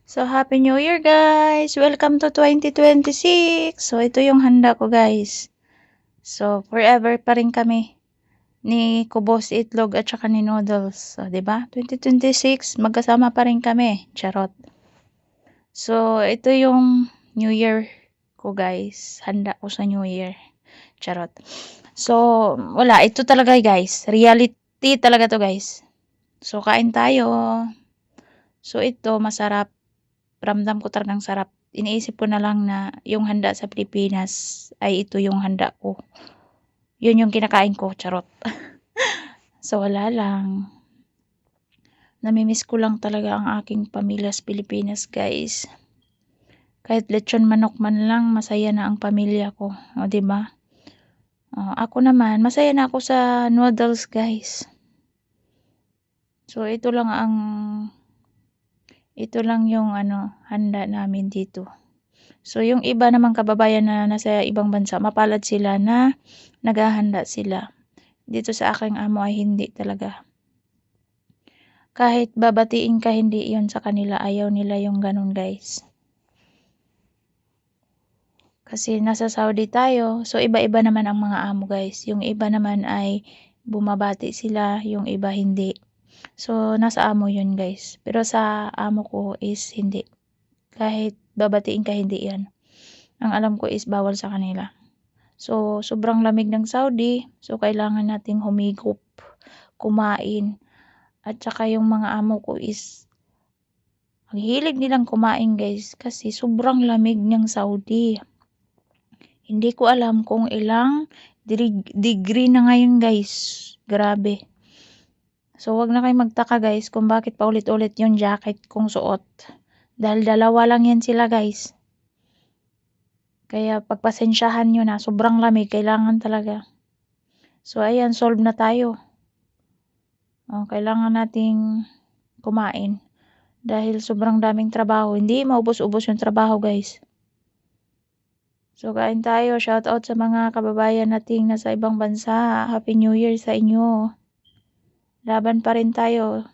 So, Happy New Year guys! Welcome to 2026! So, ito yung handa ko guys. So, forever pa rin kami ni Kubos Itlog at saka ni Noodles. So, 'di ba? 2026, magkasama pa rin kami. Charot. So, ito yung New Year ko guys. Handa ko sa New Year. Charot. So, wala. Ito talaga guys. Reality talaga to guys. So, kain tayo. So, ito masarap. Ramdam ko talagang sarap. Iniisip ko na lang na yung handa sa Pilipinas ay ito yung handa ko. Yun yung kinakain ko, charot. So wala lang. Namimiss ko lang talaga ang aking pamilya sa Pilipinas, guys. Kahit lechon manok man lang, masaya na ang pamilya ko. O, diba? Ako naman, masaya na ako sa noodles, guys. So ito lang yung handa namin dito. So, yung iba namang kababayan na nasa ibang bansa, mapalad sila na naghahanda sila. Dito sa aking amo ay hindi talaga. Kahit babatiin ka, hindi yon sa kanila. Ayaw nila yung ganun, guys. Kasi nasa Saudi tayo, so iba-iba naman ang mga amo, guys. Yung iba naman ay bumabati sila, yung iba hindi. So, nasa amo yun, guys. Pero sa amo ko is hindi. Kahit babatiin ka, hindi yan. Ang alam ko is bawal sa kanila. So, sobrang lamig ng Saudi. So, kailangan nating humigop, kumain. At saka yung mga amo ko is, ang hilig nilang kumain guys. Kasi sobrang lamig ng Saudi. Hindi ko alam kung ilang degree na ngayon guys. Grabe. So, wag na kayo magtaka guys kung bakit paulit-ulit yung jacket kong suot. Dahil dalawa lang yan sila guys. Kaya pagpasensyahan nyo na, sobrang lamig, kailangan talaga. So, ayan, solve na tayo. Kailangan nating kumain. Dahil sobrang daming trabaho. Hindi maubos-ubos yung trabaho, guys. So, kain tayo. Shout out sa mga kababayan nating nasa ibang bansa. Happy New Year sa inyo. Laban pa rin tayo.